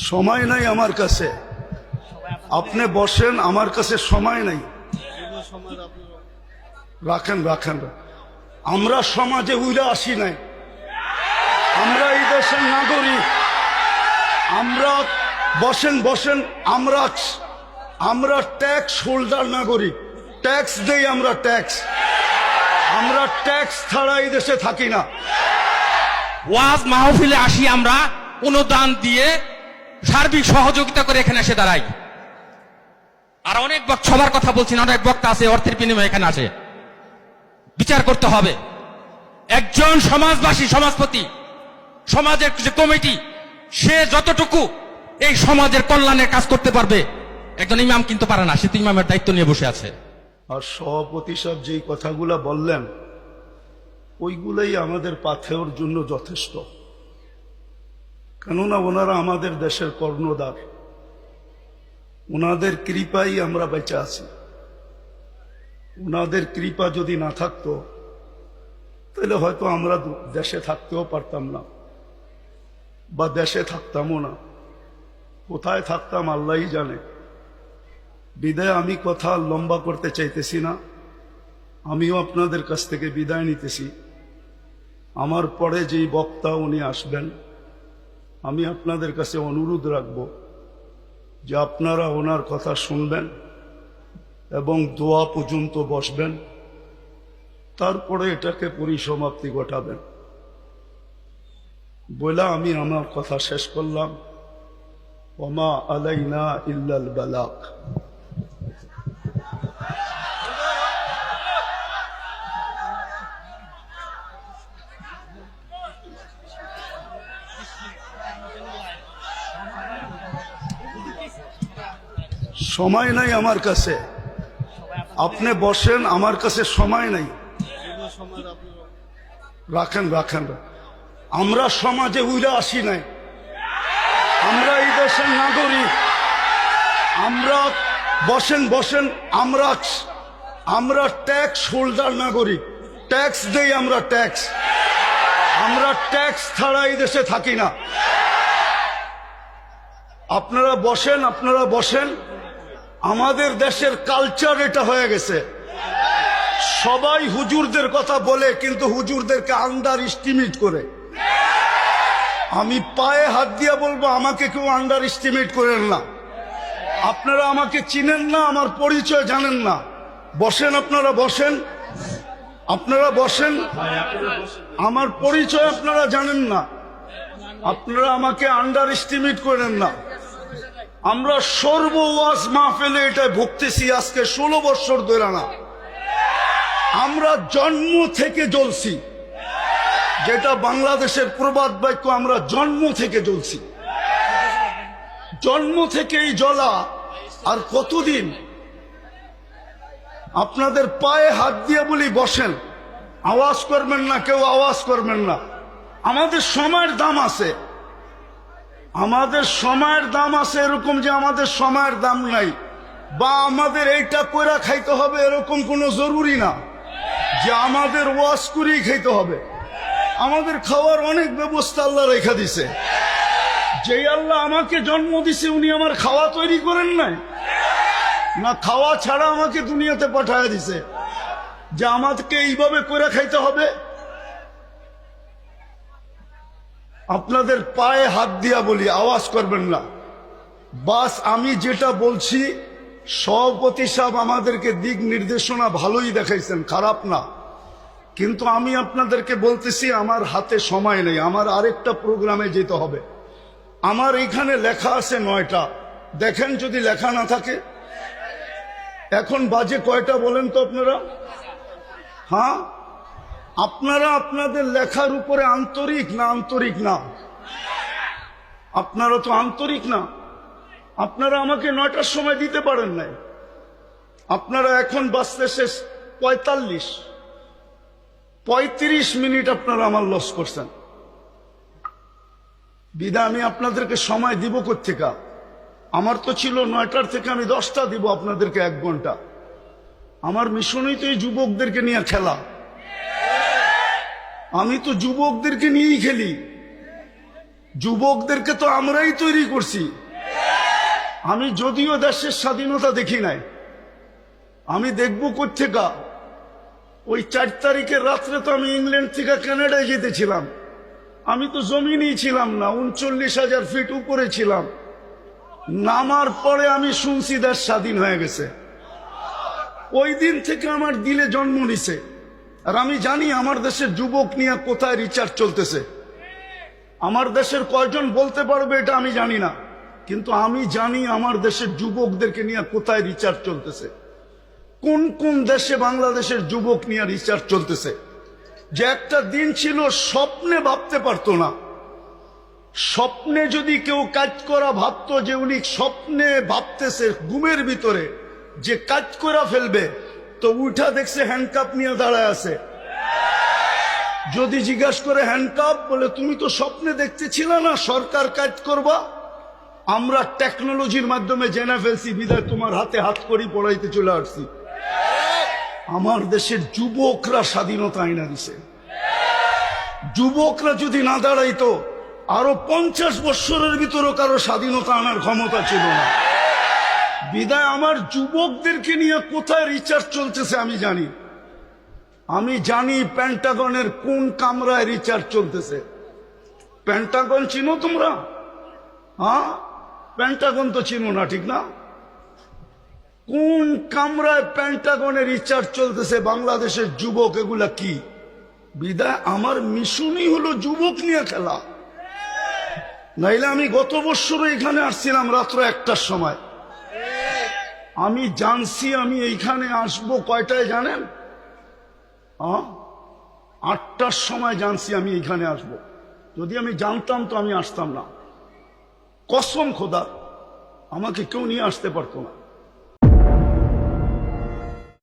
সময় নাই আমার কাছে, আপনি বসেন, আমার কাছে সময় নাই। রাখেন রাখেন, আমরা সমাজে উইরা আসি নাই, আমরা এই দেশের নাগরিক। আমরা বসেন বসেন, আমরা ট্যাক্স হোল্ডার নাগরিক, ট্যাক্স দেই আমরা, আমরা ট্যাক্স ছাড়া এই দেশে থাকি না। ওয়াজ মাহফিলে আসি আমরা, অনুদান দিয়ে সার্বিক সহযোগিতা করে এখানে এসে দাঁড়াই। আর অনেক সবার কথা বলছি না, অনেক বক্তা আছে অর্থের বিনিময়ে এখানে আসে। বিচার করতে হবে। একজন সমাজবাসী, সমাজপতি, সমাজের যে কমিটি, সে যতটুকু এই সমাজের কল্যাণের কাজ করতে পারবে, একজন ইমাম কিন্তু পারে না। সে তো ইমামের দায়িত্ব নিয়ে বসে আছে। আর সভাপতি সাহেব যেই কথাগুলা বললেন, ওইগুলাই আমাদের পাথেওর জন্য যথেষ্ট। কেননা ওনারা আমাদের দেশের কর্ণধার, ওনাদের কৃপাই আমরা বেঁচে আছি। ওনাদের কৃপা যদি না থাকতো তাহলে হয়তো আমরা দেশে থাকতেও পারতাম না, বা দেশে থাকতামও না। কোথায় থাকতাম আল্লাহই জানে। বিদায় আমি কথা লম্বা করতে চাইতেছি না, আমিও আপনাদের কাছ থেকে বিদায় নিতেছি। আমার পরে যেই বক্তা উনি আসবেন, আমি আপনাদের কাছে অনুরোধ রাখব যে আপনারা ওনার কথা শুনবেন এবং দোয়া পর্যন্ত বসবেন, তারপরে এটাকে পরিসমাপ্তি ঘটাবেন। বলে আমি আমার কথা শেষ করলাম। ওমা আলাইনা ইল্লাল বালাগ। সময় নাই আমার কাছে, আপনি বসেন, আমার কাছে সময় নাই। রাখেন রাখেন, আমরা সমাজে উইরা আসি নাই, আমরা এই দেশের নাগরিক। আমরা বসেন বসেন, আমরা ট্যাক্স হোল্ডার নাগরিক, ট্যাক্স দেই আমরা, আমরা ট্যাক্স ছাড়া এই দেশে থাকি না। আপনারা বসেন। আমাদের দেশের কালচার এটা হয়ে গেছে, সবাই হুজুরদের কথা বলে কিন্তু হুজুরদেরকে আন্ডার এস্টিমেট করে। আমি পায়ে হাত দিয়ে বলবো, আমাকে কেউ আন্ডার এস্টিমেট করেন না। আপনারা আমাকে চিনেন না, আমার পরিচয় জানেন না। বসেন, আপনারা বসেন, আমার পরিচয় আপনারা জানেন না, আপনারা আমাকে আন্ডার এস্টিমেট করেন না। আমরা সর্ব ওয়াজ মাহফিলে এটা ভুগতেছি আজকে 16 বছর ধরে না। আমরা জন্ম থেকে জ্বলছি, যেটা বাংলাদেশের প্রবাদ বাক্য, আমরা জন্ম থেকে জ্বলছি। জন্ম থেকেই জ্বলা। আর কতদিন? আপনাদের পায়ে হাত দিয়ে বলি বসেন, আওয়াজ করবেন না, কেউ আওয়াজ করবেন না। আমাদের সময়ের দাম আছে, আমাদের সময়ের দাম আছে, এরকম যে আমাদের সময়ের দাম নাই বা আমাদের এইটা কইরা খাইতে হবে এরকম কোনো জরুরি না যে আমাদের ওয়াজ করেই খাইতে হবে। আমাদের খাওয়ার অনেক ব্যবস্থা আল্লাহ রেখা দিছে। যেই আল্লাহ আমাকে জন্ম দিছে, উনি আমার খাওয়া তৈরি করেন নাই না? খাওয়া ছাড়া আমাকে দুনিয়াতে পাঠায় দিছে যে আমাকে এইভাবে করে খাইতে হবে। আপনাদের পায়ে হাত দিয়া বলি, আওয়াজ করবেন না। বাস আমি যেটা বলছি, সভাপতি সাহেব আমাদেরকে দিক নির্দেশনা ভালোই দেখাইছেন, খারাপ না। কিন্তু আমি আপনাদেরকে বলতেছি, আমার হাতে সময় নেই, আমার আরেকটা প্রোগ্রামে যেতে হবে। আমার এখানে লেখা আছে 9টা। দেখেন যদি লেখা না থাকে। এখন বাজে কয়টা বলেন তো আপনারা? হ্যাঁ, আপনারা আপনাদের লেখার উপরে আন্তরিক না? আন্তরিক না? আপনারা তো আন্তরিক না। আপনারা আমাকে 9টার সময় দিতে পারেন নাই। আপনারা এখন বাজতে শেষ 35 মিনিট আপনারা আমার লস করছেন। বিদা আমি আপনাদেরকে সময় দিব কোত্থেকে? আমার তো ছিল 9টার থেকে আমি 10টা দিব আপনাদেরকে, 1 ঘন্টা। আমার মিশনই তো এই যুবকদেরকে নিয়ে খেলা। আমি তো যুবকদেরকে নিয়েই খেলি। যুবকদেরকে তো আমরাই তৈরি করছি। আমি যদিও দেশের স্বাধীনতা দেখি নাই, আমি দেখবো কোত্থেকা? ওই 4 তারিখের রাত্রে তো আমি ইংল্যান্ড থেকে কানাডায় যেতেছিলাম, আমি তো জমিনেই ছিলাম না, 39,000 ফিট উপরে ছিলাম। নামার পরে আমি শুনছি দেশ স্বাধীন হয়ে গেছে। ওই দিন থেকে আমার দিলে জন্ম নিছে। আর আমি জানি আমার দেশের যুবক নিয়ে কোথায় রিচার্জ চলতেছে। আমার দেশের কয়জন বলতে পারবে এটা আমি জানি না, কিন্তু আমি জানি আমার দেশের যুবকদেরকে নিয়ে কোথায় রিচার্জ চলতেছে, কোন কোন দেশে বাংলাদেশের যুবক নিয়ে রিচার্জ চলতেছে। যে একটা দিন ছিল স্বপ্নে ভাবতে পারতো না। স্বপ্নে যদি কেউ কাজ করা ভাবতো যে উনি স্বপ্নে ভাবতেছে ঘুমের ভিতরে যে কাজ করা ফেলবে, তো উঠা দেখছে হ্যান্ডকাপ নিয়ে দাঁড়ায় আছে। যদি জিজ্ঞাসা করে হ্যান্ডকাপ, বলে তুমি তো স্বপ্নে দেখতেছিলে না সরকার কাজ করবা, আমরা টেকনোলজির মাধ্যমে জেনে ফেলছি, বিদায় তোমার হাতে হাত করি পড়াইতে চলে আসছি। আমার দেশের যুবকরা স্বাধীনতা আইনা দিছে। যুবকরা যদি না দাঁড়াইতো আরো 50 বছরের ভিতরও কারো স্বাধীনতা আনার ক্ষমতা ছিল না। বিদায় আমার যুবকদেরকে নিয়ে কোথায় রিচার্জ চলতেছে আমি জানি। আমি জানি পেন্টাগনের কোন কামরায় রিচার্জ চলতেছে। পেন্টাগন চিনো তোমরা? হ্যাঁ, পেন্টাগন তো চিনো না, ঠিক না? কোন কামরায় পেন্টাগনের রিচার্জ চলতেছে বাংলাদেশের যুবক, এগুলা কি? বিদায় আমার মিশনই হলো যুবক নিয়ে খেলা। নাইলে আমি গত বছর এখানে আসছিলাম রাত্র 1টার সময়। আমি জানছি আমি এইখানে আসবো কয়টায় জানেন? 8টার সময় জানছি আমি এইখানে আসবো। যদি আমি জানতাম তো আমি আসতাম না। কসম খোদা, আমাকে কেউ নিয়ে আসতে পারতো না।